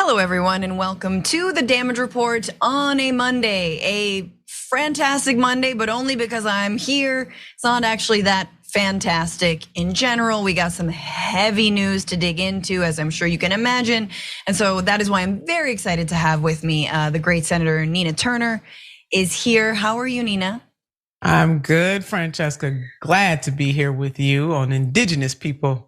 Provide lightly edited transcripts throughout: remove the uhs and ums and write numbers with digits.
Hello, everyone, and welcome to the Damage Report on a Monday. A fantastic Monday, but only because I'm here. It's not actually that fantastic in general. We got some heavy news to dig into, as I'm sure you can imagine. And so that is why I'm very excited to have with me the great Senator Nina Turner is here. How are you, Nina? I'm good, Francesca. Glad to be here with you on Indigenous People's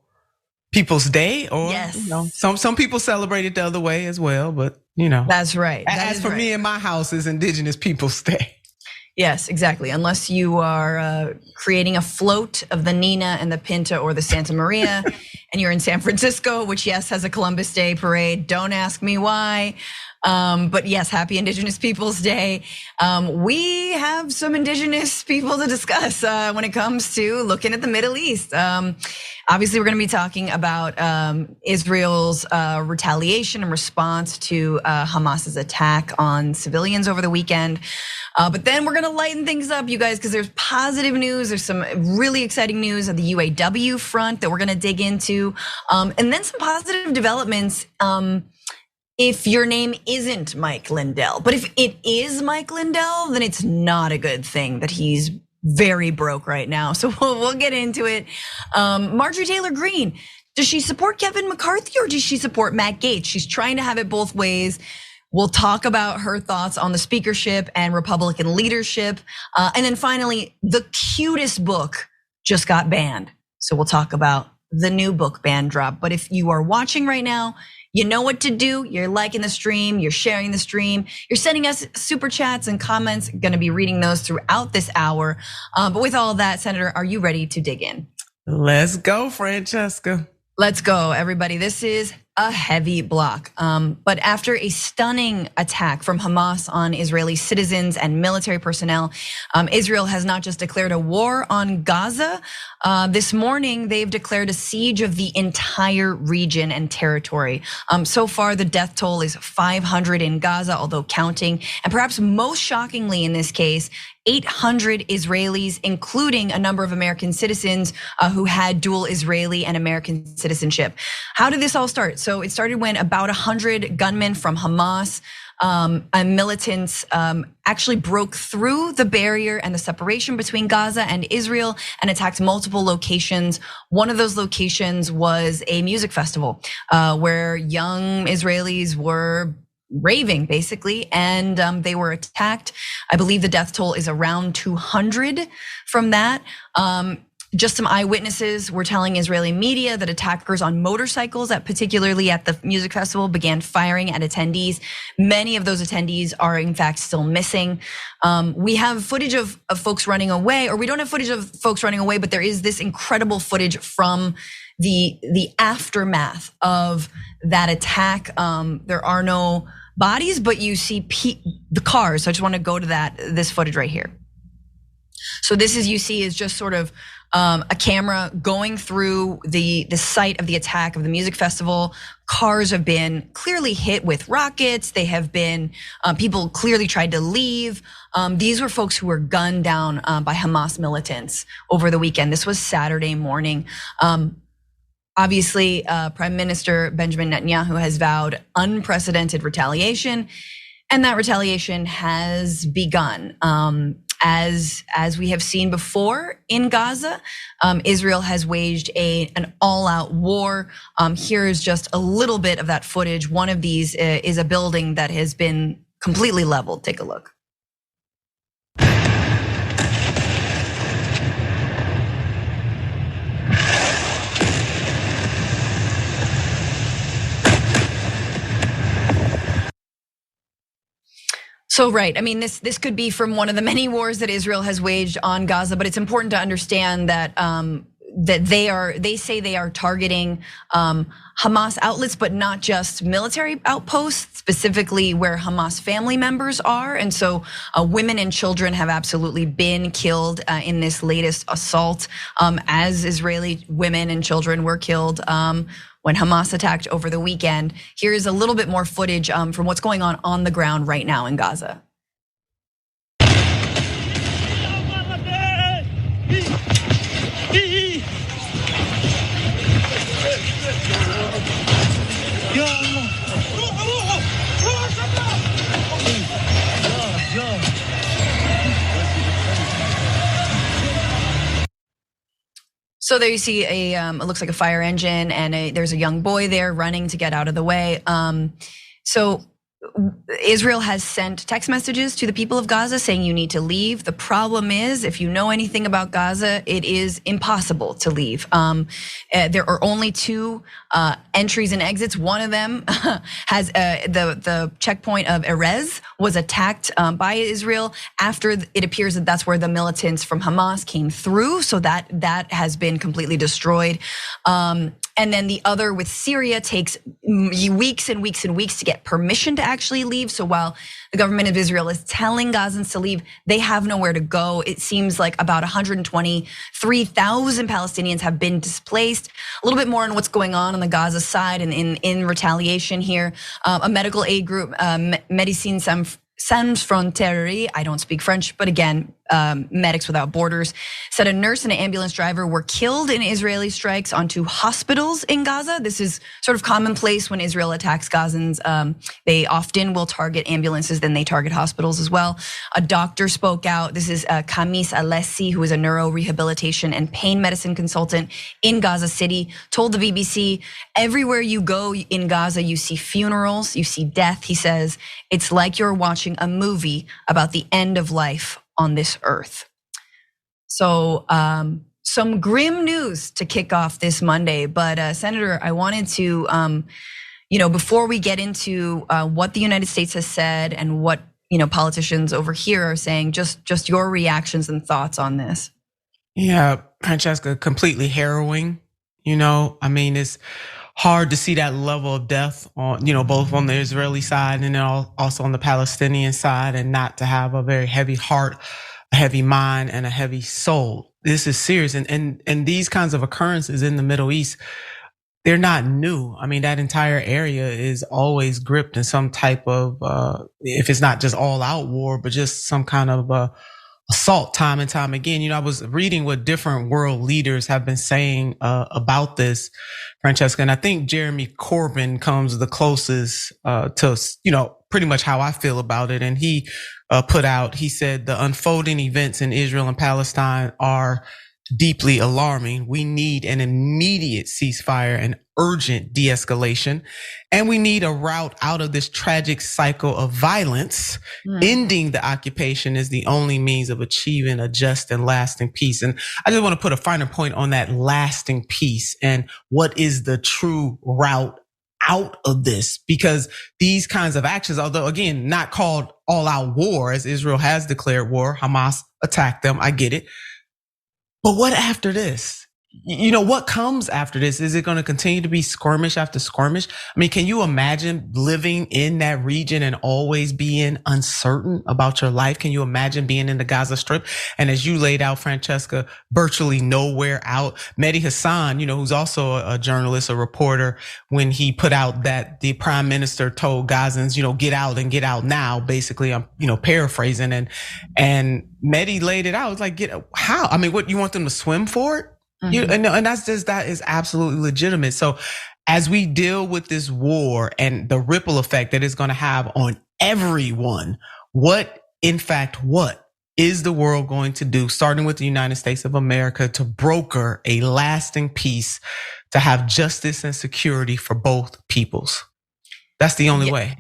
Day, or yes. Some people celebrate it the other way as well, but that's right. As for me and my house, is Indigenous People's Day. Yes, exactly. Unless you are creating a float of the Nina and the Pinta or the Santa Maria, and you're in San Francisco, which yes has a Columbus Day parade. Don't ask me why. But yes, happy Indigenous Peoples Day. We have some Indigenous people to discuss when it comes to looking at the Middle East. Obviously, we're going to be talking about Israel's retaliation and response to Hamas's attack on civilians over the weekend. But then we're going to lighten things up, you guys, because there's positive news. There's some really exciting news on the UAW front that we're going to dig into, and then some positive developments. If your name isn't Mike Lindell, but if it is Mike Lindell, then it's not a good thing that he's very broke right now. So we'll get into it. Marjorie Taylor Greene, does she support Kevin McCarthy or does she support Matt Gaetz? She's trying to have it both ways. We'll talk about her thoughts on the speakership and Republican leadership. And then finally, the cutest book just got banned. So we'll talk about the new book ban drop. But if you are watching right now, you know what to do. You're liking the stream, you're sharing the stream, you're sending us super chats and comments. Gonna be reading those throughout this hour. But with all that, Senator, are you ready to dig in? Let's go, Francesca. Let's go, everybody. This is a heavy block. But after a stunning attack from Hamas on Israeli citizens and military personnel, Israel has not just declared a war on Gaza. This morning, they've declared a siege of the entire region and territory. So far, the death toll is 500 in Gaza, although counting. And perhaps most shockingly in this case, 800 Israelis, including a number of American citizens who had dual Israeli and American citizenship. How did this all start? So it started when about 100 gunmen from Hamas and militants actually broke through the barrier and the separation between Gaza and Israel and attacked multiple locations. One of those locations was a music festival where young Israelis were raving basically, and they were attacked. I believe the death toll is around 200 from that. Just some eyewitnesses were telling Israeli media that attackers on motorcycles, particularly at the music festival, began firing at attendees. Many of those attendees are in fact still missing. We have footage of folks running away, or we don't have footage of folks running away, but there is this incredible footage from the aftermath of that attack. There are no bodies, but you see the cars. So I just want to go to this footage right here. So this is, you see, is just sort of a camera going through the site of the attack of the music festival. Cars have been clearly hit with rockets. They have been, people clearly tried to leave. These were folks who were gunned down by Hamas militants over the weekend. This was Saturday morning. Obviously, Prime Minister Benjamin Netanyahu has vowed unprecedented retaliation, and that retaliation has begun. As we have seen before in Gaza, Israel has waged an all-out war. Here is just a little bit of that footage. One of these is a building that has been completely leveled. Take a look. So right, I mean, this could be from one of the many wars that Israel has waged on Gaza, but it's important to understand that that they say they are targeting Hamas outlets, but not just military outposts, specifically where Hamas family members are. And so women and children have absolutely been killed in this latest assault, as Israeli women and children were killed when Hamas attacked over the weekend. Here's a little bit more footage from what's going on the ground right now in Gaza. So there you see it looks like a fire engine, and there's a young boy there running to get out of the way. So Israel has sent text messages to the people of Gaza saying you need to leave. The problem is, if you know anything about Gaza, it is impossible to leave. There are only two entries and exits. One of them has the checkpoint of Erez was attacked by Israel after it appears that that's where the militants from Hamas came through. So that has been completely destroyed. And then the other with Syria takes weeks and weeks and weeks to get permission to actually leave. So while the government of Israel is telling Gazans to leave, they have nowhere to go. It seems like about 123,000 Palestinians have been displaced. A little bit more on what's going on the Gaza side and in retaliation here. A medical aid group, Médecins Sans Frontières, I don't speak French, but again, Medics Without Borders, said a nurse and an ambulance driver were killed in Israeli strikes onto hospitals in Gaza. This is sort of commonplace when Israel attacks Gazans. They often will target ambulances, then they target hospitals as well. A doctor spoke out. This is Kamis Alessi, who is a neurorehabilitation and pain medicine consultant in Gaza City, told the BBC, everywhere you go in Gaza, you see funerals, you see death. He says, it's like you're watching a movie about the end of life on this earth. So some grim news to kick off this Monday, but Senator, I wanted to, before we get into what the United States has said and what politicians over here are saying, just your reactions and thoughts on this. Yeah, Francesca, completely harrowing. I mean, it's hard to see that level of death on, both on the Israeli side and then also on the Palestinian side, and not to have a very heavy heart, a heavy mind, and a heavy soul. This is serious, and these kinds of occurrences in the Middle East, they're not new. I mean, that entire area is always gripped in some type of, if it's not just all out war, but just some kind of assault time and time again. I was reading what different world leaders have been saying about this, Francesca, and I think Jeremy Corbyn comes the closest to, pretty much how I feel about it. And he he said the unfolding events in Israel and Palestine are deeply alarming. We need an immediate ceasefire and urgent de-escalation. And we need a route out of this tragic cycle of violence. Ending the occupation is the only means of achieving a just and lasting peace. And I just want to put a finer point on that lasting peace and what is the true route out of this, because these kinds of actions, although again, not called all out war as Israel has declared war, Hamas attacked them, I get it. But what after this? What comes after this? Is it going to continue to be skirmish after skirmish? I mean, can you imagine living in that region and always being uncertain about your life? Can you imagine being in the Gaza Strip? And as you laid out, Francesca, virtually nowhere out. Mehdi Hassan, who's also a journalist, a reporter, when he put out that the prime minister told Gazans, get out and get out now. Basically, I'm, paraphrasing, and Mehdi laid it out. It's like, how? I mean, what, you want them to swim for it? And that is absolutely legitimate. So as we deal with this war and the ripple effect that it's going to have on everyone, what is the world going to do, starting with the United States of America, to broker a lasting peace, to have justice and security for both peoples? That's the only way.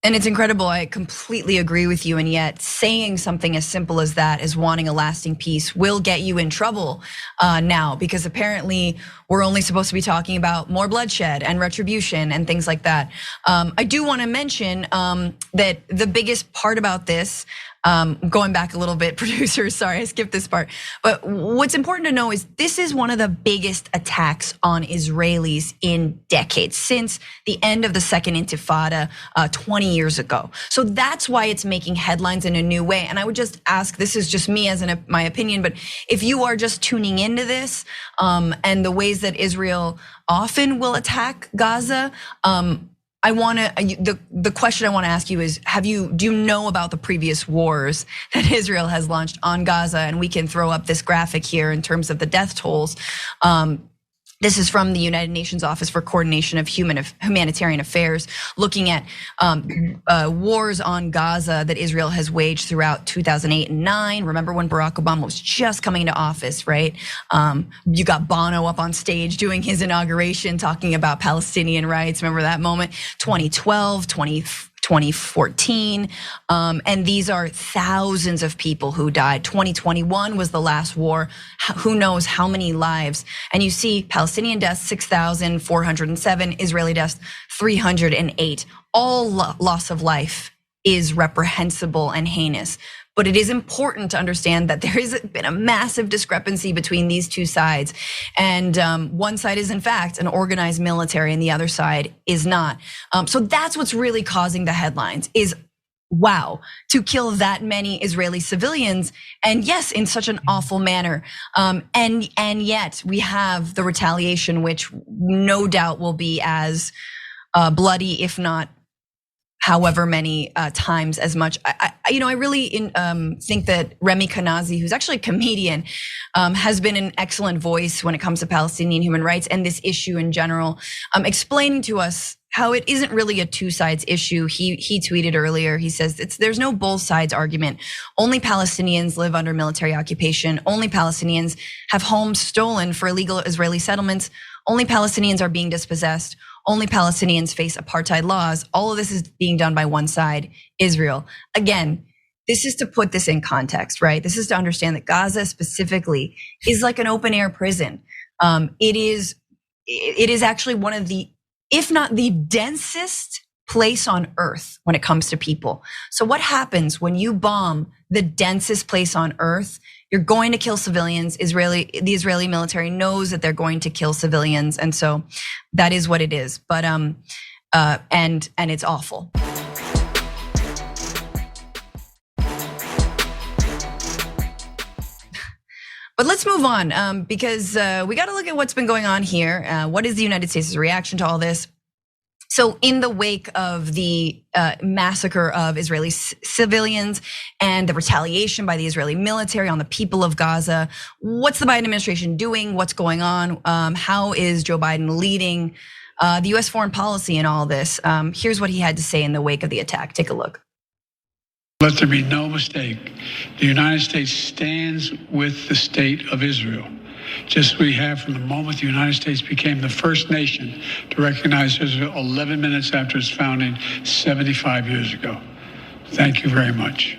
And it's incredible. I completely agree with you. And yet saying something as simple as that, as wanting a lasting peace, will get you in trouble now, because apparently we're only supposed to be talking about more bloodshed and retribution and things like that. I do want to mention that the biggest part about this, going back a little bit, producers, sorry, I skipped this part. But what's important to know is this is one of the biggest attacks on Israelis in decades, since the end of the Second Intifada 20 years ago. So that's why it's making headlines in a new way. And I would just ask, this is just me as my opinion, but if you are just tuning into this and the ways that Israel often will attack Gaza, the question I want to ask you is, do you know about the previous wars that Israel has launched on Gaza? And we can throw up this graphic here in terms of the death tolls. This is from the United Nations Office for Coordination of Humanitarian Affairs, looking at wars on Gaza that Israel has waged throughout 2008 and 2009. Remember when Barack Obama was just coming into office, right? You got Bono up on stage doing his inauguration, talking about Palestinian rights. Remember that moment? 2012, 2014, and these are thousands of people who died. 2021 was the last war. Who knows how many lives? And you see Palestinian deaths, 6,407, Israeli deaths, 308. All loss of life is reprehensible and heinous. But it is important to understand that there has been a massive discrepancy between these two sides. And one side is in fact an organized military and the other side is not. So that's what's really causing the headlines is, wow, to kill that many Israeli civilians. And yes, in such an awful manner. And yet we have the retaliation, which no doubt will be as bloody, if not however many times as much. I really think that Remy Kanazi, who's actually a comedian, has been an excellent voice when it comes to Palestinian human rights and this issue in general, explaining to us how it isn't really a two sides issue. He tweeted earlier, he says, there's no both sides argument. Only Palestinians live under military occupation. Only Palestinians have homes stolen for illegal Israeli settlements. Only Palestinians are being dispossessed. Only Palestinians face apartheid laws. All of this is being done by one side, Israel. Again, this is to put this in context, right? This is to understand that Gaza specifically is like an open air prison. It is actually one of the, if not the densest place on earth when it comes to people. So what happens when you bomb the densest place on earth? You're going to kill civilians. The Israeli military knows that they're going to kill civilians, and so that is what it is. But and it's awful. But let's move on because we got to look at what's been going on here. What is the United States' reaction to all this? So in the wake of the massacre of Israeli civilians and the retaliation by the Israeli military on the people of Gaza, what's the Biden administration doing? What's going on? How is Joe Biden leading the US foreign policy in all this? Here's what he had to say in the wake of the attack. Take a look. Let there be no mistake. The United States stands with the state of Israel. Just as we have from the moment the United States became the first nation to recognize Israel 11 minutes after its founding 75 years ago. Thank you very much.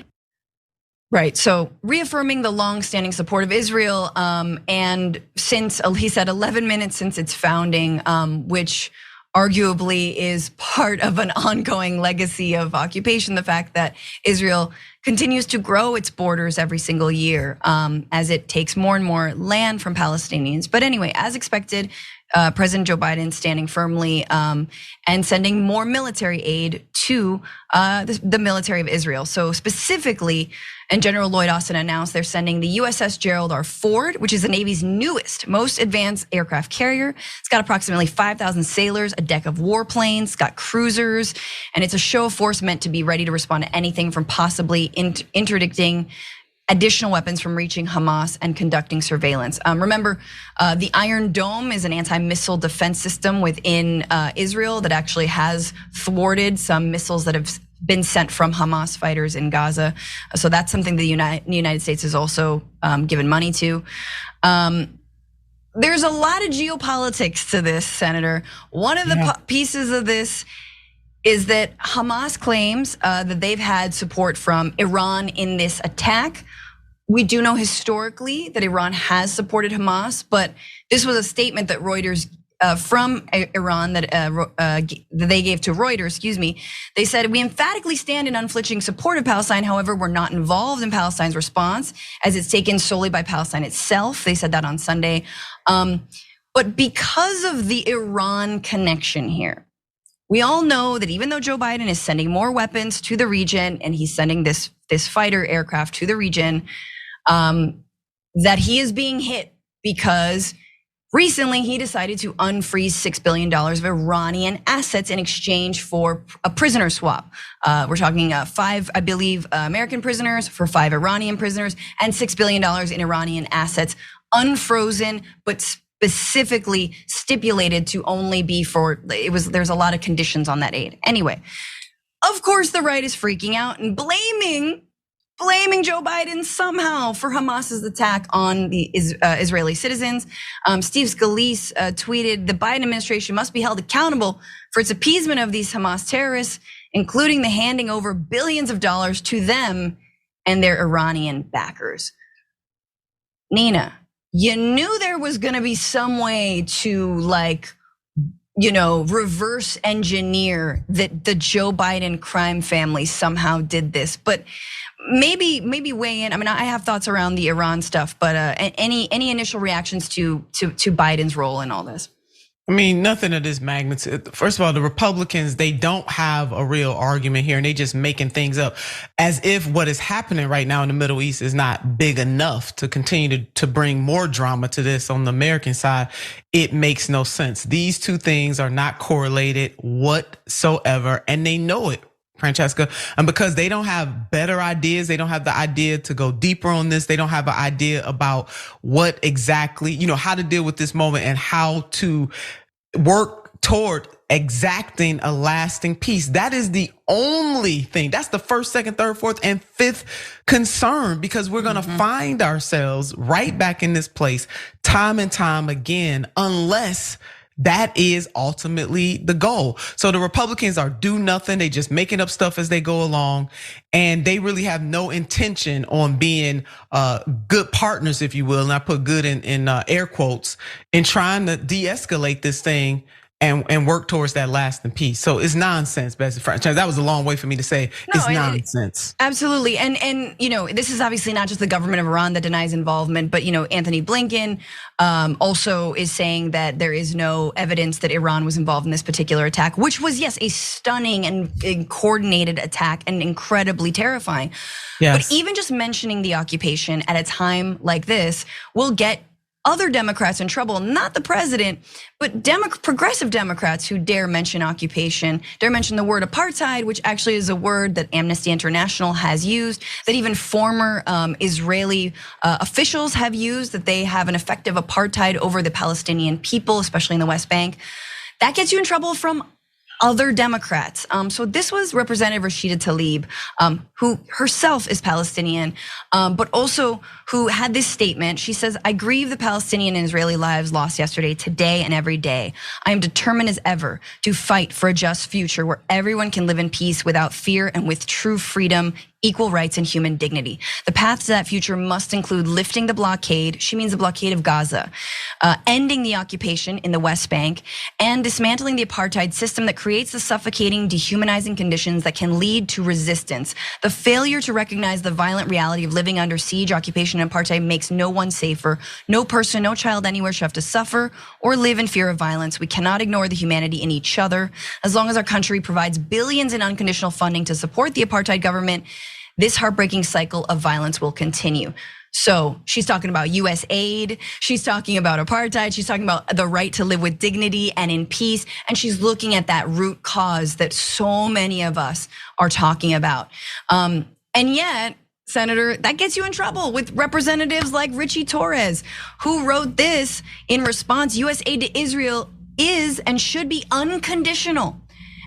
Right, so reaffirming the long-standing support of Israel, and since, he said 11 minutes since its founding, which arguably is part of an ongoing legacy of occupation, the fact that Israel continues to grow its borders every single year as it takes more and more land from Palestinians. But anyway, as expected, President Joe Biden standing firmly and sending more military aid to the military of Israel. So specifically, and General Lloyd Austin announced they're sending the USS Gerald R. Ford, which is the Navy's newest, most advanced aircraft carrier. It's got approximately 5,000 sailors, a deck of warplanes, it's got cruisers, and it's a show of force meant to be ready to respond to anything from possibly interdicting additional weapons from reaching Hamas and conducting surveillance. Remember, the Iron Dome is an anti-missile defense system within Israel that actually has thwarted some missiles that have been sent from Hamas fighters in Gaza. So that's something the United States has also given money to. There's a lot of geopolitics to this, Senator. One of the pieces of this is that Hamas claims that they've had support from Iran in this attack. We do know historically that Iran has supported Hamas, but this was a statement that Reuters from Iran that they gave to Reuters, excuse me. They said, we emphatically stand in unflinching support of Palestine. However, we're not involved in Palestine's response as it's taken solely by Palestine itself. They said that on Sunday. But because of the Iran connection here, we all know that even though Joe Biden is sending more weapons to the region and he's sending this fighter aircraft to the region, that he is being hit because recently he decided to unfreeze $6 billion of Iranian assets in exchange for a prisoner swap. We're talking 5, I believe, American prisoners for 5 Iranian prisoners and $6 billion in Iranian assets, unfrozen, but specifically stipulated to only be for, there's a lot of conditions on that aid. Anyway, of course the right is freaking out and blaming Joe Biden somehow for Hamas's attack on the Israeli citizens. Steve Scalise tweeted, the Biden administration must be held accountable for its appeasement of these Hamas terrorists, including the handing over billions of dollars to them and their Iranian backers. Nina, you knew there was gonna be some way to reverse engineer that the Joe Biden crime family somehow did this, but maybe weigh in. I mean, I have thoughts around the Iran stuff, but any initial reactions to Biden's role in all this? I mean, nothing of this magnitude. First of all, the Republicans, they don't have a real argument here and they just making things up as if what is happening right now in the Middle East is not big enough to continue to bring more drama to this on the American side. It makes no sense. These two things are not correlated whatsoever, and they know it, Francesca. And because they don't have better ideas, they don't have the idea to go deeper on this. They don't have an idea about what exactly, how to deal with this moment and how to work toward exacting a lasting peace. That is the only thing. That's the first, second, third, fourth, and fifth concern, because we're gonna find ourselves right back in this place time and time again, unless that is ultimately the goal. So the Republicans are do nothing. They just making up stuff as they go along. And they really have no intention on being good partners, if you will. And I put good in air quotes, in trying to de-escalate this thing and work towards that lasting peace. So it's nonsense, Bessie Franchise. That was a long way for me to say it's nonsense. Absolutely, and this is obviously not just the government of Iran that denies involvement, but Anthony Blinken also is saying that there is no evidence that Iran was involved in this particular attack, which was, yes, a stunning and coordinated attack and incredibly terrifying. Yes. But even just mentioning the occupation at a time like this will get other Democrats in trouble, not the president, but progressive Democrats who dare mention occupation, dare mention the word apartheid, which actually is a word that Amnesty International has used, that even former Israeli officials have used, that they have an effective apartheid over the Palestinian people, especially in the West Bank. That gets you in trouble from other Democrats. So this was Representative Rashida Tlaib, who herself is Palestinian, but also who had this statement. She says, I grieve the Palestinian and Israeli lives lost yesterday, today, and every day. I am determined as ever to fight for a just future where everyone can live in peace without fear and with true freedom, equal rights, and human dignity. The path to that future must include lifting the blockade, she means the blockade of Gaza, ending the occupation in the West Bank, and dismantling the apartheid system that creates the suffocating, dehumanizing conditions that can lead to resistance. The failure to recognize the violent reality of living under siege, occupation, and apartheid makes no one safer. No person, no child anywhere should have to suffer or live in fear of violence. We cannot ignore the humanity in each other. As long as our country provides billions in unconditional funding to support the apartheid government, this heartbreaking cycle of violence will continue. So she's talking about US aid, she's talking about apartheid, she's talking about the right to live with dignity and in peace, and she's looking at that root cause that so many of us are talking about. And yet, Senator, that gets you in trouble with representatives like Richie Torres, who wrote this in response: US aid to Israel is and should be unconditional.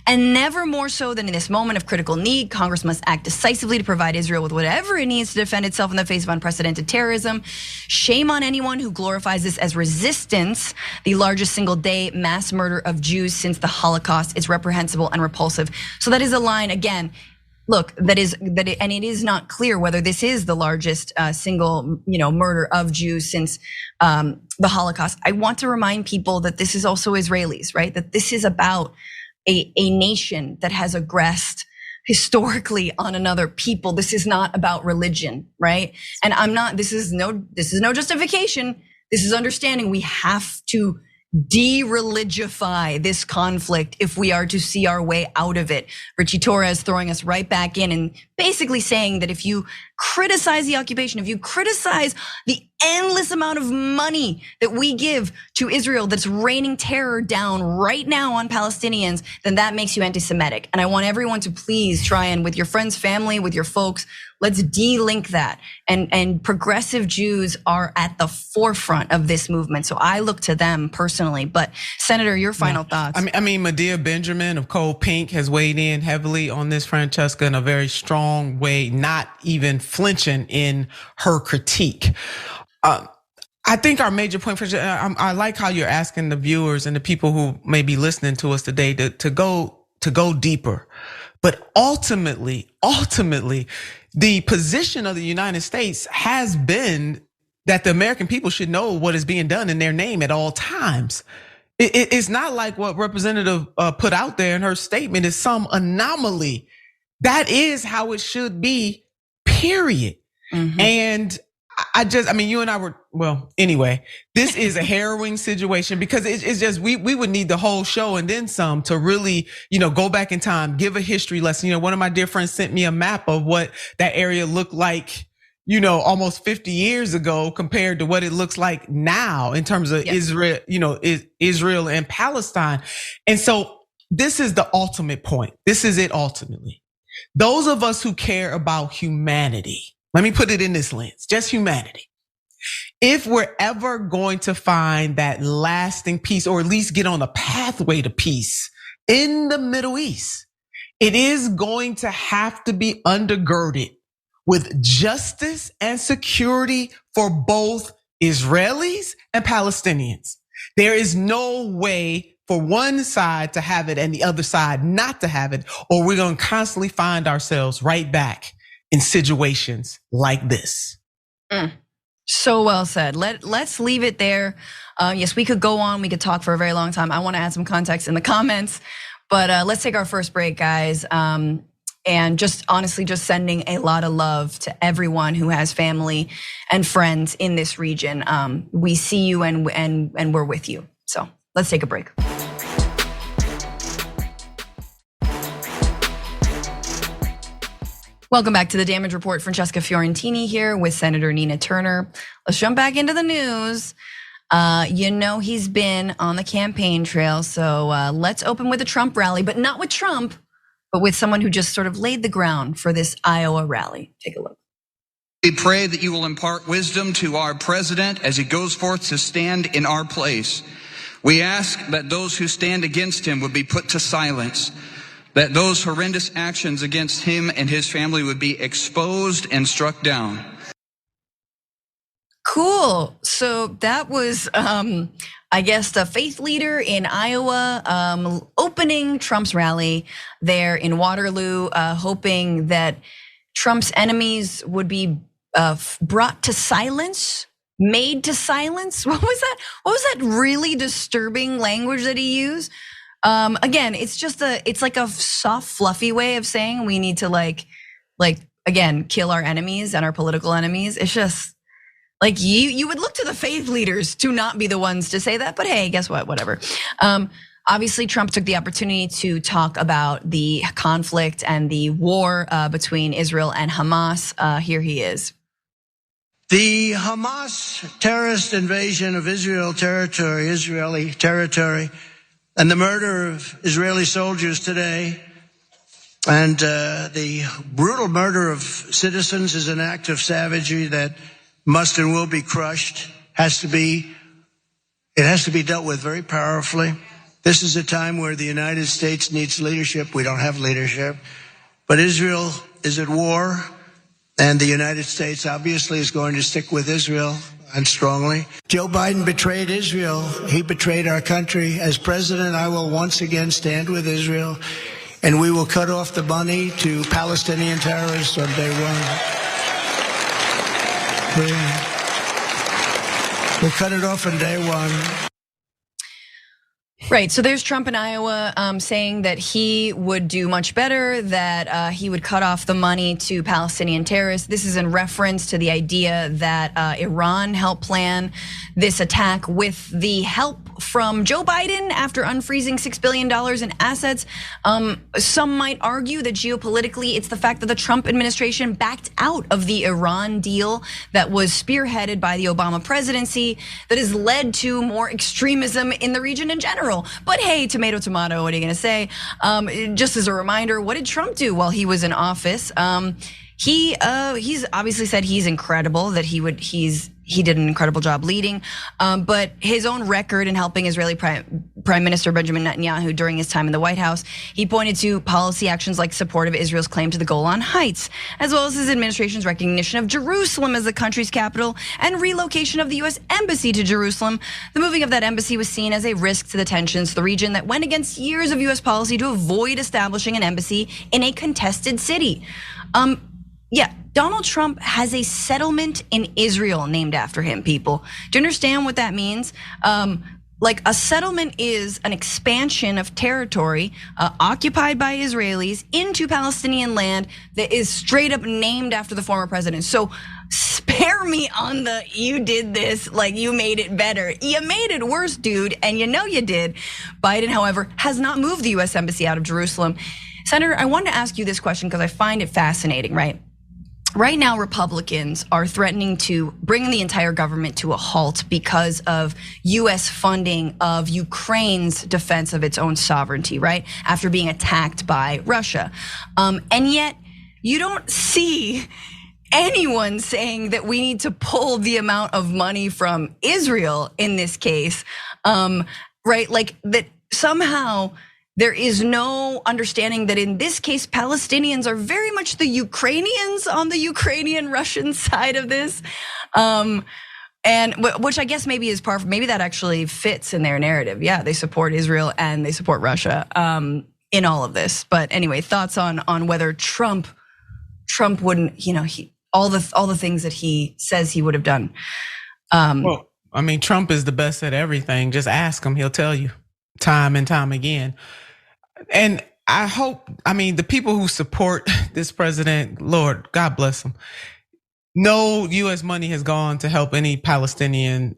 And never more so than in this moment of critical need, Congress must act decisively to provide Israel with whatever it needs to defend itself in the face of unprecedented terrorism. Shame on anyone who glorifies this as resistance, the largest single day mass murder of Jews since the Holocaust. It's reprehensible and repulsive. So that is a line, again, look, and it is not clear whether this is the largest single murder of Jews since the Holocaust. I want to remind people that this is also Israelis, right? That this is about a nation that has aggressed historically on another people. This is not about religion, right? And this is no justification. This is understanding we have to de-religify this conflict if we are to see our way out of it. Richie Torres throwing us right back in and basically saying that if you criticize the occupation, if you criticize the endless amount of money that we give to Israel that's raining terror down right now on Palestinians, then that makes you anti-Semitic. And I want everyone to please try and, with your friends, family, with your folks, Let's de-link that. And progressive Jews are at the forefront of this movement. So I look to them personally. But Senator, your final thoughts. I mean, Medea Benjamin of Cold Pink has weighed in heavily on this, Francesca, in a very strong way, not even flinching in her critique. I think our major point, I like how you're asking the viewers and the people who may be listening to us today to go deeper. But ultimately, the position of the United States has been that the American people should know what is being done in their name at all times. It's not like what Representative put out there in her statement is some anomaly. That is how it should be, period. Mm-hmm. And I mean, you and I were, well, anyway, this is a harrowing situation because it's just, we would need the whole show and then some to really, go back in time, give a history lesson. One of my dear friends sent me a map of what that area looked like, almost 50 years ago compared to what it looks like now in terms of Israel, Israel and Palestine. And so this is the ultimate point. This is it ultimately. Those of us who care about humanity, let me put it in this lens, just humanity. If we're ever going to find that lasting peace, or at least get on a pathway to peace in the Middle East, it is going to have to be undergirded with justice and security for both Israelis and Palestinians. There is no way for one side to have it and the other side not to have it, or we're going to constantly find ourselves right back in situations like this. So well said. Let's leave it there. Yes, we could go on. We could talk for a very long time. I want to add some context in the comments, but let's take our first break, guys. And just honestly, just sending a lot of love to everyone who has family and friends in this region. We see you and we're with you. So let's take a break. Welcome back to the Damage Report. Francesca Fiorentini here with Senator Nina Turner. Let's jump back into the news. He's been on the campaign trail, so let's open with a Trump rally, but not with Trump, but with someone who just sort of laid the ground for this Iowa rally. Take a look. We pray that you will impart wisdom to our president as he goes forth to stand in our place. We ask that those who stand against him would be put to silence, that those horrendous actions against him and his family would be exposed and struck down. Cool. So that was, I guess, the faith leader in Iowa opening Trump's rally there in Waterloo, hoping that Trump's enemies would be brought to silence, made to silence. What was that? What was that really disturbing language that he used? Again, it's like a soft, fluffy way of saying we need to like again, kill our enemies and our political enemies. It's just like you would look to the faith leaders to not be the ones to say that, but hey, guess what? Whatever. Obviously, Trump took the opportunity to talk about the conflict and the war between Israel and Hamas. Here he is. The Hamas terrorist invasion of Israeli territory, and the murder of Israeli soldiers today, and the brutal murder of citizens is an act of savagery that must and will be crushed. It has to be dealt with very powerfully. This is a time where the United States needs leadership. We don't have leadership, but Israel is at war, and the United States obviously is going to stick with Israel, and strongly. Joe Biden betrayed Israel. He betrayed our country. As president, I will once again stand with Israel, and we will cut off the money to Palestinian terrorists on day one. We'll cut it off on day one. Right, so there's Trump in Iowa saying that he would do much better, that he would cut off the money to Palestinian terrorists. This is in reference to the idea that Iran helped plan this attack with the help from Joe Biden after unfreezing $6 billion in assets. Some might argue that geopolitically, it's the fact that the Trump administration backed out of the Iran deal that was spearheaded by the Obama presidency that has led to more extremism in the region in general. But hey, tomato, tomato, what are you gonna say? Just as a reminder, what did Trump do while he was in office? he's obviously said he's incredible, that he did an incredible job leading, but his own record in helping Israeli Prime Minister Benjamin Netanyahu during his time in the White House, he pointed to policy actions like support of Israel's claim to the Golan Heights, as well as his administration's recognition of Jerusalem as the country's capital and relocation of the US Embassy to Jerusalem. The moving of that embassy was seen as a risk to the tensions to the region that went against years of US policy to avoid establishing an embassy in a contested city. Yeah, Donald Trump has a settlement in Israel named after him, people. Do you understand what that means? Like a settlement is an expansion of territory occupied by Israelis into Palestinian land that is straight up named after the former president. So spare me on the you did this, like you made it better. You made it worse, dude, and you know you did. Biden, however, has not moved the US Embassy out of Jerusalem. Senator, I wanted to ask you this question because I find it fascinating, right? Right now, Republicans are threatening to bring the entire government to a halt because of US funding of Ukraine's defense of its own sovereignty, right? After being attacked by Russia. And yet, you don't see anyone saying that we need to pull the amount of money from Israel in this case, right? Like that somehow there is no understanding that in this case, Palestinians are very much the Ukrainians on the Ukrainian-Russian side of this. And which I guess maybe is maybe that actually fits in their narrative. Yeah, they support Israel and they support Russia in all of this. But anyway, thoughts on whether Trump wouldn't, all the things that he says he would have done. Well, I mean, Trump is the best at everything. Just ask him, he'll tell you time and time again. And I hope, the people who support this president, Lord, God bless them. No US money has gone to help any Palestinian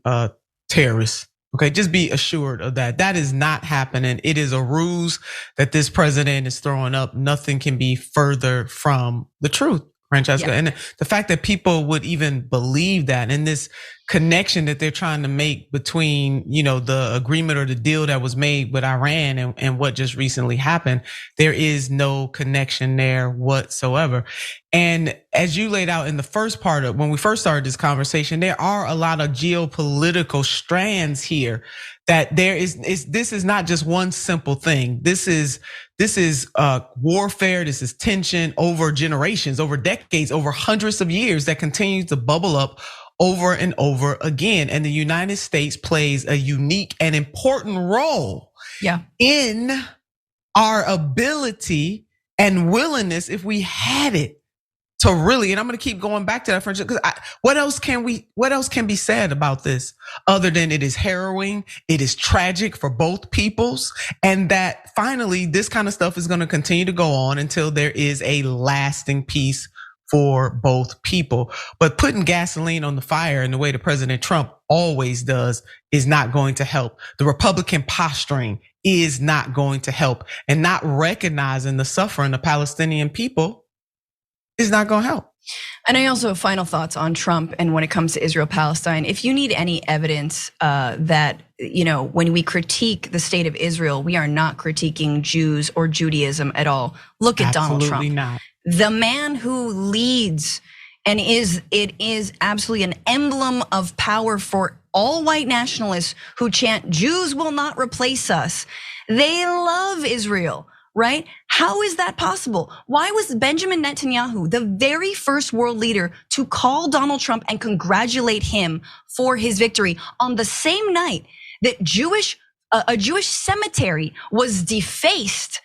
terrorists. Okay, just be assured of that. That is not happening. It is a ruse that this president is throwing up. Nothing can be further from the truth, Francesca. Yeah. And the fact that people would even believe that, and this connection that they're trying to make between, the agreement or the deal that was made with Iran and what just recently happened, there is no connection there whatsoever. And as you laid out in the first part of when we first started this conversation, there are a lot of geopolitical strands here that this is not just one simple thing. This is warfare. This is tension over generations, over decades, over hundreds of years that continues to bubble up over and over again. And the United States plays a unique and important role in our ability and willingness, if we had it, to really, and I'm gonna keep going back to that, because what else can be said about this other than it is harrowing, it is tragic for both peoples, and that finally this kind of stuff is gonna continue to go on until there is a lasting peace for both people. But putting gasoline on the fire in the way that President Trump always does is not going to help. The Republican posturing is not going to help, and not recognizing the suffering of Palestinian people is not going to help. And I also have final thoughts on Trump and when it comes to Israel-Palestine. If you need any evidence that, when we critique the state of Israel, we are not critiquing Jews or Judaism at all. Look at Donald Trump. Absolutely not. The man who leads and it is absolutely an emblem of power for all white nationalists who chant, Jews will not replace us. They love Israel, right? How is that possible? Why was Benjamin Netanyahu the very first world leader to call Donald Trump and congratulate him for his victory on the same night that a Jewish cemetery was defaced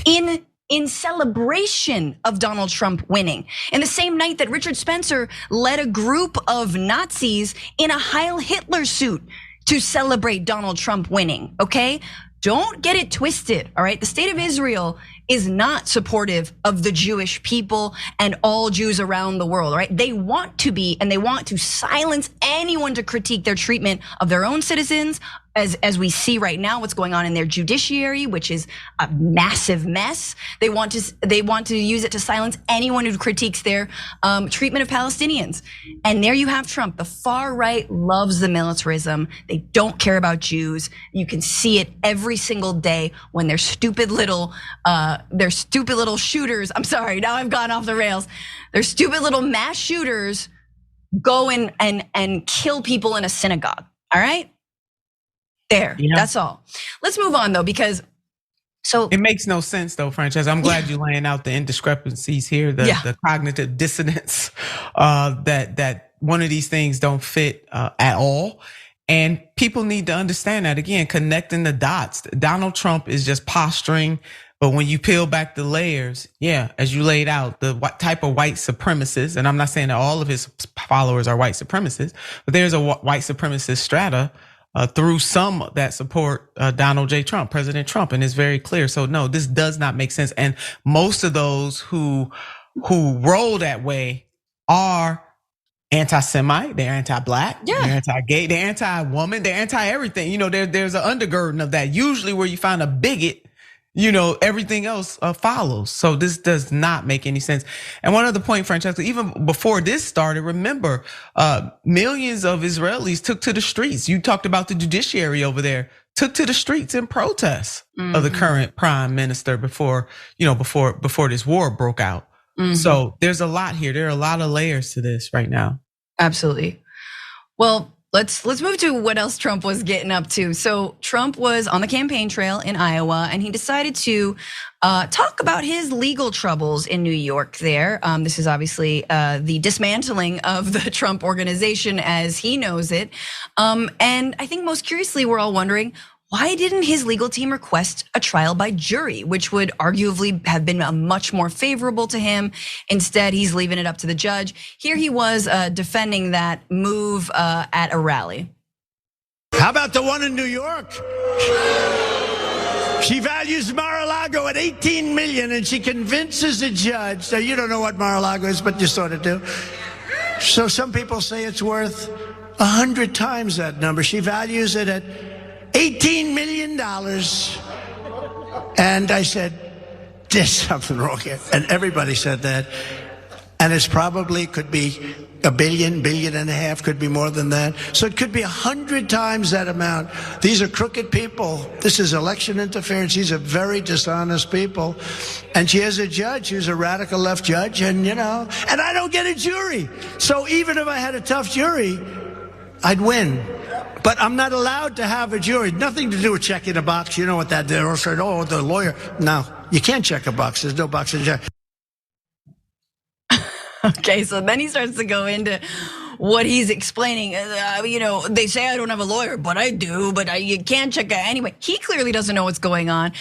in celebration of Donald Trump winning? In the same night that Richard Spencer led a group of Nazis in a Heil Hitler suit to celebrate Donald Trump winning, okay? Don't get it twisted, all right? The state of Israel is not supportive of the Jewish people and all Jews around the world, right? They want to be, and they want to silence anyone to critique their treatment of their own citizens, as we see right now, what's going on in their judiciary, which is a massive mess. They want to use it to silence anyone who critiques their treatment of Palestinians. And there you have Trump. The far right loves the militarism. They don't care about Jews. You can see it every single day when their stupid little shooters. I'm sorry, now I've gone off the rails. Their stupid little mass shooters go in and kill people in a synagogue. All right. There, that's all. Let's move on though, because it makes no sense though, Francesca. I'm glad you're laying out the indiscrepancies here, the cognitive dissonance, that one of these things don't fit at all. And people need to understand that, again, connecting the dots. Donald Trump is just posturing, but when you peel back the layers, as you laid out, the type of white supremacists, and I'm not saying that all of his followers are white supremacists, but there's a white supremacist strata through some that support Donald J. Trump, President Trump, and it's very clear. So no, this does not make sense. And most of those who roll that way are anti-Semite, they're anti-black, they're anti-gay, they're anti-woman, they're anti-everything. There's an undergirding of that. Usually where you find a bigot, everything else follows. So this does not make any sense. And one other point, Francesca, even before this started, remember, millions of Israelis took to the streets. You talked about the judiciary over there, took to the streets in protest of the current prime minister before this war broke out. So there's a lot here. There are a lot of layers to this right now. Absolutely. Well, let's move to what else Trump was getting up to. So Trump was on the campaign trail in Iowa, and he decided to talk about his legal troubles in New York there. This is obviously the dismantling of the Trump organization as he knows it. And I think most curiously, we're all wondering, why didn't his legal team request a trial by jury, which would arguably have been much more favorable to him? Instead, he's leaving it up to the judge. Here he was defending that move at a rally. How about the one in New York? She values Mar-a-Lago at 18 million and she convinces a judge. Now, you don't know what Mar-a-Lago is, but you sort of do. So some people say it's worth 100 times that number. She values it at $18 million. And I said, there's something wrong here. And everybody said that. And it's probably could be $1 billion, $1.5 billion, could be more than that. So it could be 100 times that amount. These are crooked people. This is election interference. These are very dishonest people. And she has a judge who's a radical left judge, and and I don't get a jury. So even if I had a tough jury, I'd win. But I'm not allowed to have a jury. Nothing to do with checking a box. You know what that they're also the lawyer. No, you can't check a box. There's no box to check. Okay, so then he starts to go into what he's explaining. They say I don't have a lawyer, but I do. But you can't check it anyway. He clearly doesn't know what's going on.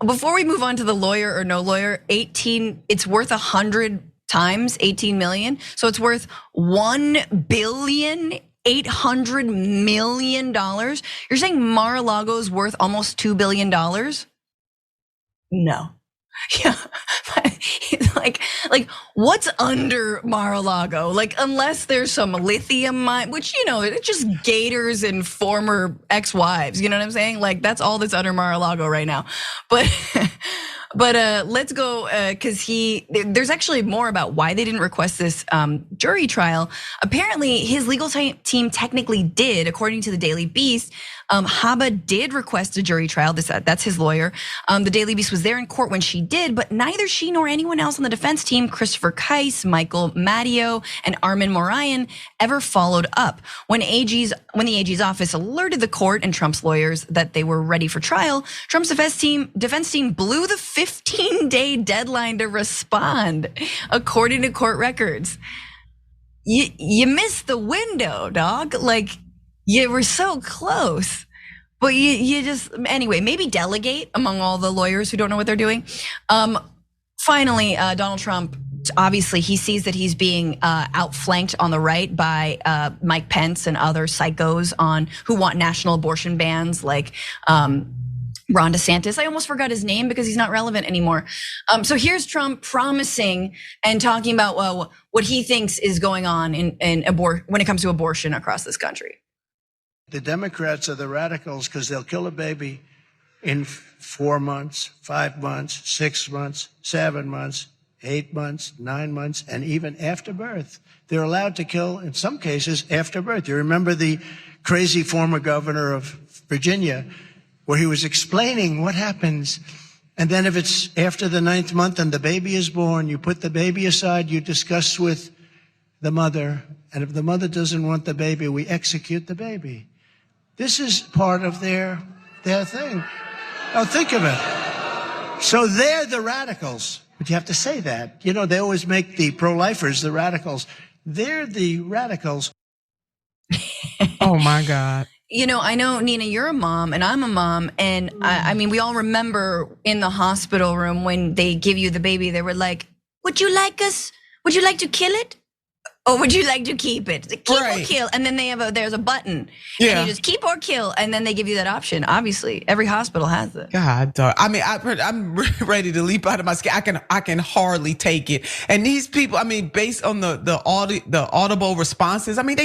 Before we move on to the lawyer or no lawyer, it's worth 100 times 18 million. So it's worth $1.8 billion. You're saying Mar-a-Lago's worth almost $2 billion? No. Yeah, like what's under Mar-a-Lago? Like, unless there's some lithium mine, which it's just gators and former ex-wives. You know what I'm saying? Like, that's all that's under Mar-a-Lago right now. But let's go because there's actually more about why they didn't request this jury trial. Apparently, his legal team technically did, according to the Daily Beast. Haba did request a jury trial. That's his lawyer. The Daily Beast was there in court when she did, but neither she nor anyone else on the defense team, Christopher Keiss, Michael Matteo, and Armin Morayan, ever followed up. When the AG's office alerted the court and Trump's lawyers that they were ready for trial, Trump's defense team blew the 15-day deadline to respond, according to court records. You missed the window, dog. Like, you were so close, but you just, anyway, maybe delegate among all the lawyers who don't know what they're doing. Finally, Donald Trump, obviously he sees that he's being outflanked on the right by Mike Pence and other psychos who want national abortion bans, like Ron DeSantis. I almost forgot his name because he's not relevant anymore. So here's Trump promising and talking about what he thinks is going on when it comes to abortion across this country. The Democrats are the radicals because they'll kill a baby in 4 months, 5 months, 6 months, 7 months, 8 months, 9 months, and even after birth. They're allowed to kill, in some cases, after birth. You remember the crazy former governor of Virginia, where he was explaining what happens. And then if it's after the 9th month and the baby is born, you put the baby aside, you discuss with the mother. And if the mother doesn't want the baby, we execute the baby. This is part of their thing. Now think of it. So they're the radicals. But you have to say that. You know, they always make the pro-lifers the radicals. They're the radicals. Oh my God. You know, I know, Nina, you're a mom and I'm a mom. And I mean, we all remember in the hospital room when they give you the baby, they were like, would you like to kill it? Or would you like to keep it? Keep or kill. And then there's a button. Yeah. And you just keep or kill. And then they give you that option. Obviously, every hospital has it. God, I mean, I'm ready to leap out of my skin. I can hardly take it. And these people, I mean, based on the audible responses, I mean,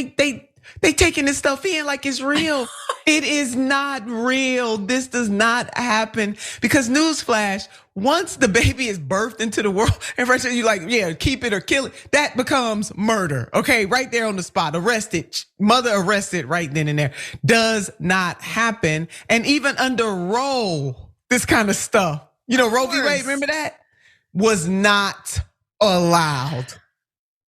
they taking this stuff in like it's real. It is not real. This does not happen because newsflash, once the baby is birthed into the world and you're like, yeah, keep it or kill it, that becomes murder. Okay, right there on the spot, arrested, mother arrested right then and there. Does not happen. And even under Roe, this kind of stuff, you know, Roe v. Wade, remember that? Was not allowed.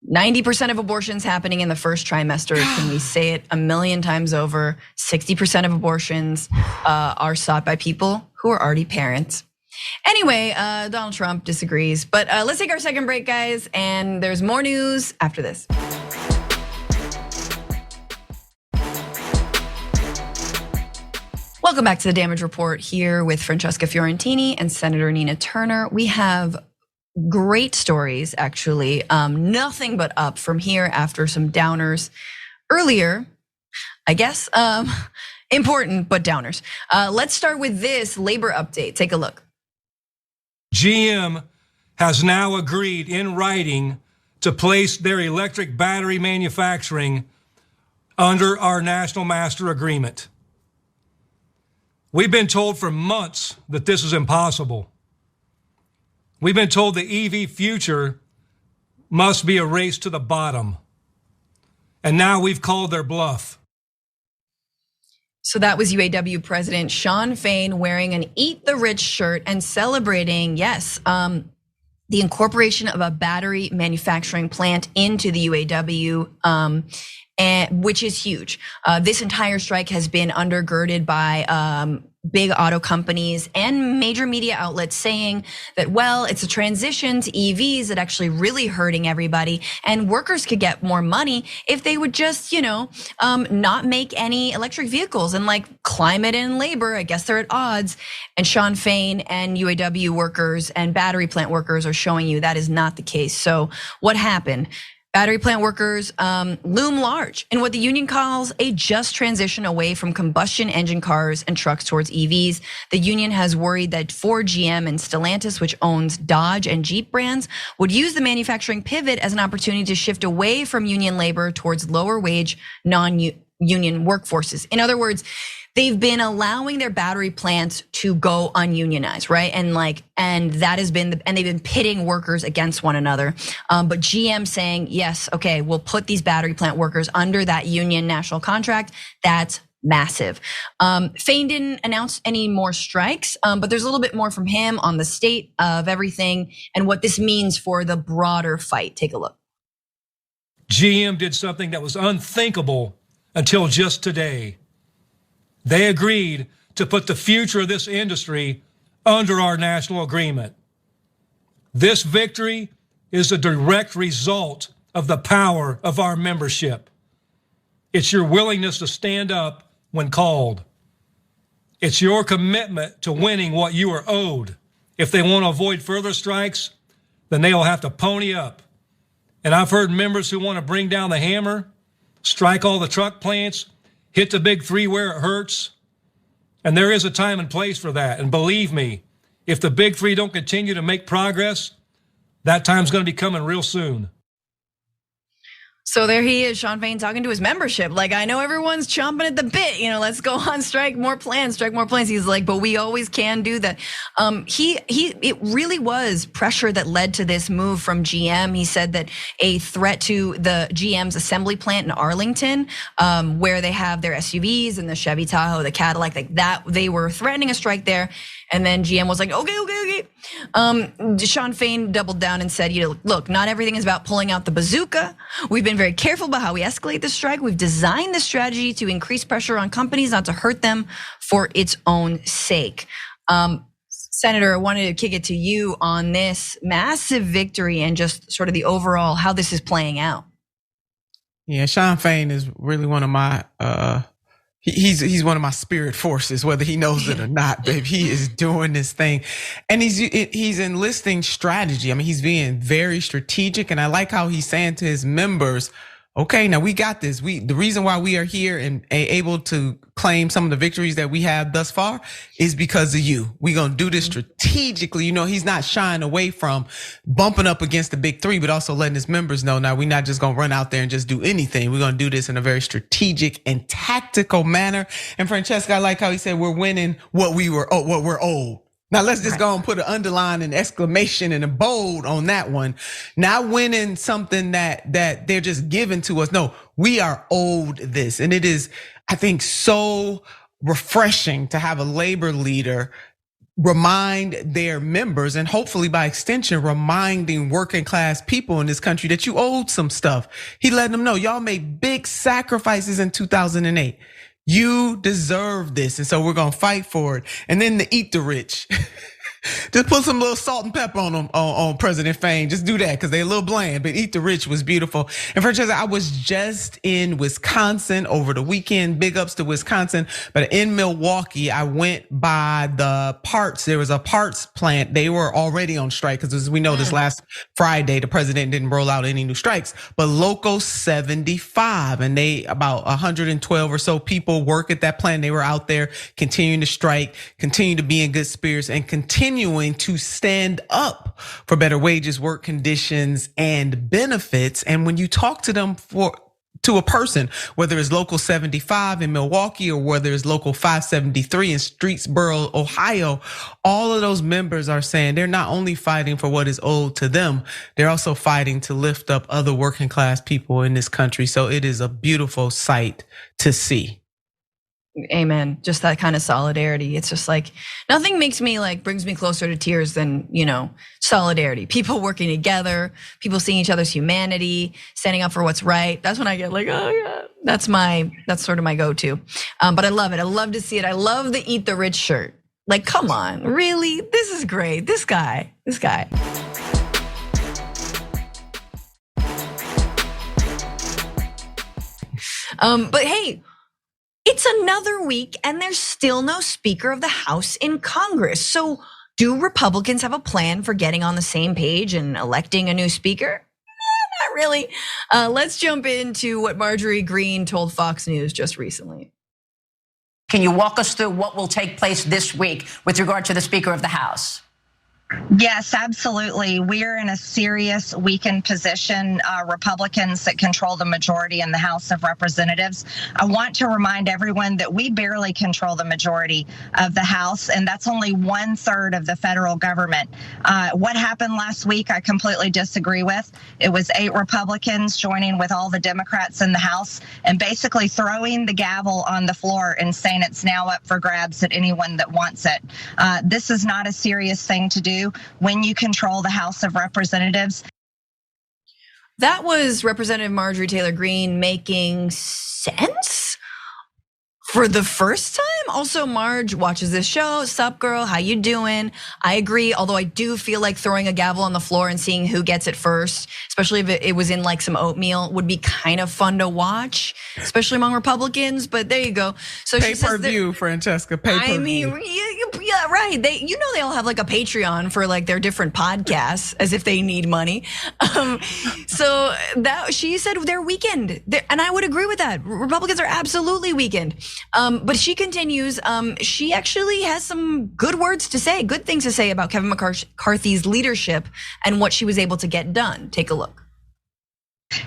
90% of abortions happening in the first trimester. Can we say it a million times over? 60% of abortions are sought by people who are already parents. Anyway, Donald Trump disagrees, but let's take our second break, guys. And there's more news after this. Welcome back to the Damage Report here with Francesca Fiorentini and Senator Nina Turner. We have great stories, actually. Nothing but up from here after some downers earlier, I guess. Important, but downers. Let's start with this labor update. Take a look. GM has now agreed in writing to place their electric battery manufacturing under our National Master Agreement. We've been told for months that this is impossible. We've been told the EV future must be a race to the bottom. And now we've called their bluff. So that was UAW President Shawn Fain wearing an Eat the Rich shirt and celebrating, yes, the incorporation of a battery manufacturing plant into the UAW, which is huge. This entire strike has been undergirded by big auto companies and major media outlets saying that, well, it's a transition to EVs that actually really hurting everybody, and workers could get more money if they would just, not make any electric vehicles. And like climate and labor, I guess they're at odds. And Shawn Fain and UAW workers and battery plant workers are showing you that is not the case. So what happened? Battery plant workers loom large in what the union calls a just transition away from combustion engine cars and trucks towards EVs. The union has worried that Ford, GM, and Stellantis, which owns Dodge and Jeep brands, would use the manufacturing pivot as an opportunity to shift away from union labor towards lower wage, non-union workforces. In other words, they've been allowing their battery plants to go ununionized, right? And that has been, and they've been pitting workers against one another. But GM saying, yes, okay, we'll put these battery plant workers under that union national contract. That's massive. Fain didn't announce any more strikes, but there's a little bit more from him on the state of everything and what this means for the broader fight. Take a look. GM did something that was unthinkable until just today. They agreed to put the future of this industry under our national agreement. This victory is a direct result of the power of our membership. It's your willingness to stand up when called. It's your commitment to winning what you are owed. If they want to avoid further strikes, then they will have to pony up. And I've heard members who want to bring down the hammer, strike all the truck plants, hit the big three where it hurts. And there is a time and place for that. And believe me, if the big three don't continue to make progress, that time's going to be coming real soon. So there he is, Sean Fain talking to his membership. Like, I know everyone's chomping at the bit, let's go on strike more plans. He's like, but we always can do that. It really was pressure that led to this move from GM. He said that a threat to the GM's assembly plant in Arlington, where they have their SUVs and the Chevy Tahoe, the Cadillac, like that, they were threatening a strike there. And then GM was like, okay. Sean Fain doubled down and said, look, not everything is about pulling out the bazooka. We've been very careful about how we escalate the strike. We've designed the strategy to increase pressure on companies, not to hurt them for its own sake. Senator, I wanted to kick it to you on this massive victory and just sort of the overall, how this is playing out. Yeah, Sean Fain is really one of my, he's one of my spirit forces, whether he knows it or not, babe. He is doing this thing, and he's enlisting strategy. I mean, he's being very strategic, and I like how he's saying to his members, okay, now we got this. The reason why we are here and able to claim some of the victories that we have thus far is because of you. We're gonna do this strategically. He's not shying away from bumping up against the big three, but also letting his members know, now we're not just gonna run out there and just do anything. We're gonna do this in a very strategic and tactical manner. And Francesca, I like how he said we're winning what we're owed. Now let's just go and put an underline and exclamation and a bold on that one. Not winning something that they're just giving to us. No, we are owed this. And it is, I think, so refreshing to have a labor leader remind their members, and hopefully by extension, reminding working class people in this country that you owed some stuff. He let them know, y'all made big sacrifices in 2008. You deserve this, and so we're gonna fight for it. And then to eat the rich. Just put some little salt and pepper on them, on President Fain. Just do that, because they're a little bland, but eat the rich was beautiful. And Francesca, I was just in Wisconsin over the weekend. Big ups to Wisconsin. But in Milwaukee, I went by the parts. There was a parts plant. They were already on strike, because as we know, this last Friday, the president didn't roll out any new strikes. But Local 75, and about 112 or so people work at that plant. They were out there continuing to strike, continue to be in good spirits, and continuing to stand up for better wages, work conditions, and benefits. And when you talk to them to a person, whether it's Local 75 in Milwaukee or whether it's Local 573 in Streetsboro, Ohio, all of those members are saying they're not only fighting for what is owed to them, they're also fighting to lift up other working class people in this country. So it is a beautiful sight to see. Amen. Just that kind of solidarity. It's just like, nothing brings me closer to tears than, solidarity. People working together, people seeing each other's humanity, standing up for what's right. That's when I get like, oh yeah, that's sort of my go-to. But I love it. I love to see it. I love the Eat the Rich shirt. Like, come on, really? This is great. This guy. But hey, it's another week and there's still no Speaker of the House in Congress. So do Republicans have a plan for getting on the same page and electing a new speaker? Not really. Let's jump into what Marjorie Greene told Fox News just recently. Can you walk us through what will take place this week with regard to the Speaker of the House? Yes, absolutely. We're in a serious weakened position, Republicans that control the majority in the House of Representatives. I want to remind everyone that we barely control the majority of the House, and that's only 1/3 of the federal government. What happened last week, I completely disagree with. It was 8 Republicans joining with all the Democrats in the House and basically throwing the gavel on the floor and saying it's now up for grabs at anyone that wants it. This is not a serious thing to do when you control the House of Representatives. That was Representative Marjorie Taylor Greene making sense for the first time. Also, Marge watches this show. Sup, girl? How you doing? I agree, although I do feel like throwing a gavel on the floor and seeing who gets it first, especially if it was in like some oatmeal, would be kind of fun to watch, especially among Republicans. But there you go. So pay per view, Francesca. Pay per view. I mean, yeah, right. They all have like a Patreon for like their different podcasts, as if they need money. So that she said they're weakened, and I would agree with that. Republicans are absolutely weakened. But she continues, she actually has some good words to say, good things to say about Kevin McCarthy's leadership and what she was able to get done. Take a look.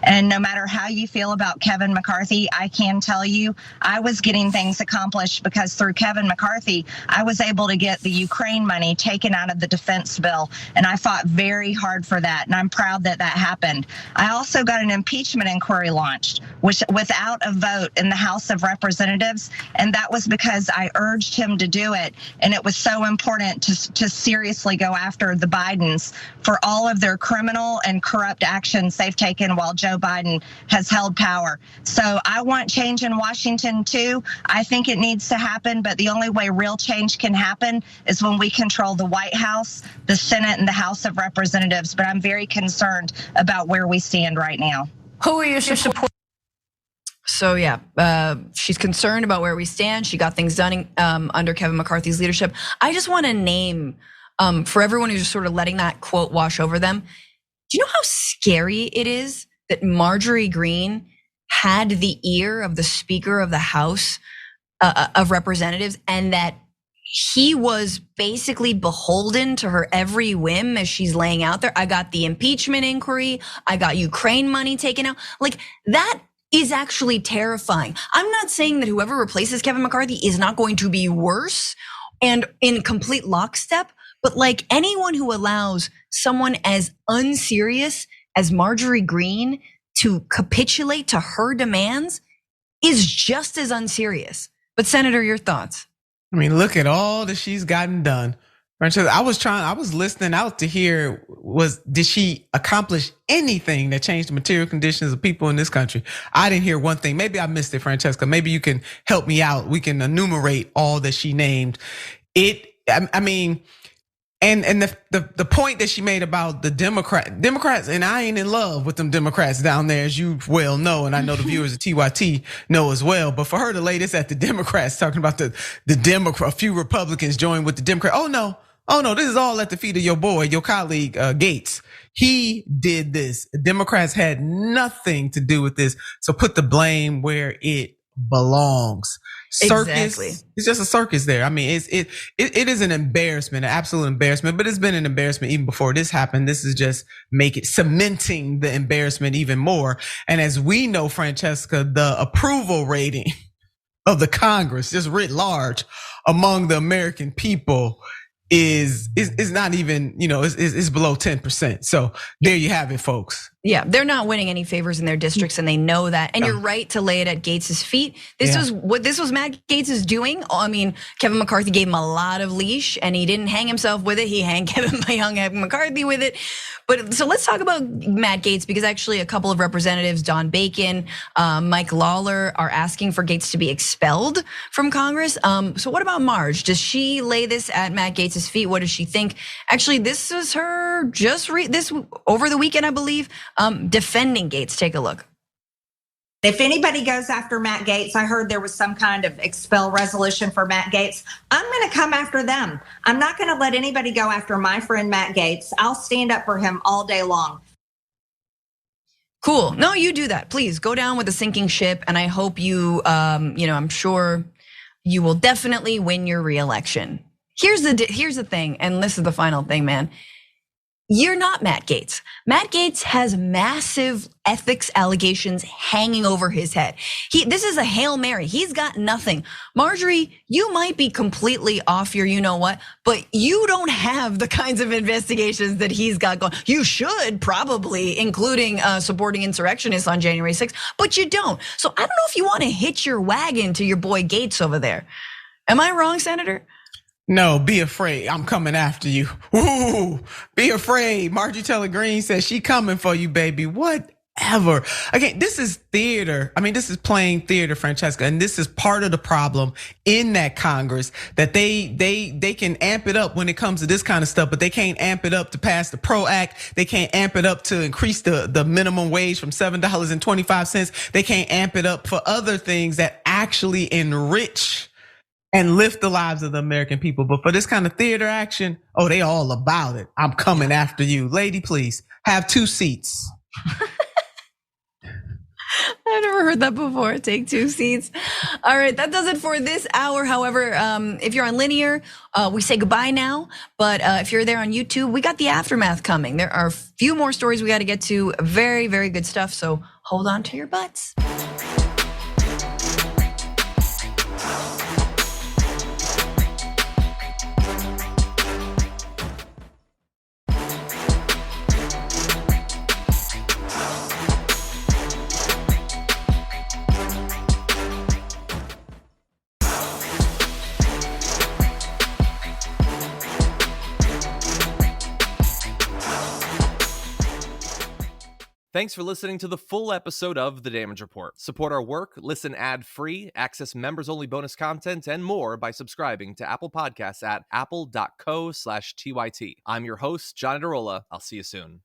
And no matter how you feel about Kevin McCarthy, I can tell you I was getting things accomplished because through Kevin McCarthy, I was able to get the Ukraine money taken out of the defense bill. And I fought very hard for that. And I'm proud that that happened. I also got an impeachment inquiry launched, which without a vote in the House of Representatives. And that was because I urged him to do it. And it was so important to seriously go after the Bidens for all of their criminal and corrupt actions they've taken while Joe Biden has held power. So I want change in Washington too. I think it needs to happen, but the only way real change can happen is when we control the White House, the Senate, and the House of Representatives. But I'm very concerned about where we stand right now. Who are you supporting? So yeah, she's concerned about where we stand. She got things done under Kevin McCarthy's leadership. I just want to name, for everyone who's just sort of letting that quote wash over them, do you know how scary it is that Marjorie Greene had the ear of the Speaker of the House of Representatives, and that he was basically beholden to her every whim as she's laying out there? I got the impeachment inquiry. I got Ukraine money taken out. Like, that is actually terrifying. I'm not saying that whoever replaces Kevin McCarthy is not going to be worse and in complete lockstep, but like, anyone who allows someone as unserious as Marjorie Greene to capitulate to her demands is just as unserious. But Senator, your thoughts? I mean, look at all that she's gotten done. Francesca, I was listening out to hear, did she accomplish anything that changed the material conditions of people in this country? I didn't hear one thing. Maybe I missed it, Francesca. Maybe you can help me out. We can enumerate all that she named. I mean, and the point that she made about the Democrats, and I ain't in love with them Democrats down there, as you well know, and I know the viewers of TYT know as well. But for her to lay this at the Democrats, talking about the Democrat, a few Republicans joined with the Democrat. Oh no, this is all at the feet of your boy, your colleague Gaetz. He did this. The Democrats had nothing to do with this. So put the blame where it belongs. Circus. Exactly. It's just a circus there. I mean, it is an embarrassment, an absolute embarrassment, but it's been an embarrassment even before this happened. This is just cementing the embarrassment even more. And as we know, Francesca, the approval rating of the Congress, just writ large among the American people, is not even, is below 10%. So there you have it, folks. Yeah, they're not winning any favors in their districts, and they know that. And you're right to lay it at Gaetz's feet. This was Matt Gaetz is doing. I mean, Kevin McCarthy gave him a lot of leash, and he didn't hang himself with it. He hung Kevin McCarthy with it. But so let's talk about Matt Gaetz, because actually a couple of representatives, Don Bacon, Mike Lawler, are asking for Gaetz to be expelled from Congress. So what about Marge? Does she lay this at Matt Gaetz's feet? What does she think? Actually, this was her this over the weekend, I believe. Defending Gaetz. Take a look. If anybody goes after Matt Gaetz, I heard there was some kind of expel resolution for Matt Gaetz. I'm going to come after them. I'm not going to let anybody go after my friend Matt Gaetz. I'll stand up for him all day long. Cool. No, you do that. Please go down with a sinking ship. And I hope you, I'm sure you will definitely win your reelection. Here's the thing. And this is the final thing, man. You're not Matt Gaetz. Matt Gaetz has massive ethics allegations hanging over his head. This is a Hail Mary. He's got nothing. Marjorie, you might be completely off your you-know-what, but you don't have the kinds of investigations that he's got going. You should probably, including supporting insurrectionists on January 6th, but you don't. So I don't know if you want to hitch your wagon to your boy Gaetz over there. Am I wrong, Senator? No, be afraid. I'm coming after you. Ooh, be afraid. Marjorie Taylor Greene says she coming for you, baby. Whatever. Again, this is theater. I mean, this is playing theater, Francesca, and this is part of the problem in that Congress, that they can amp it up when it comes to this kind of stuff, but they can't amp it up to pass the PRO Act. They can't amp it up to increase the minimum wage from $7.25. They can't amp it up for other things that actually enrich and lift the lives of the American people. But for this kind of theater action, they all about it. I'm coming after you. Lady, please have 2 seats. I'm never heard that before. Take 2 seats. All right, that does it for this hour. However, if you're on linear, we say goodbye now. But if you're there on YouTube, we got the aftermath coming. There are a few more stories we got to get to. Very, very good stuff. So hold on to your butts. Thanks for listening to the full episode of The Damage Report. Support our work, listen ad-free, access members-only bonus content, and more by subscribing to Apple Podcasts at apple.co/TYT. I'm your host, John Adarola. I'll see you soon.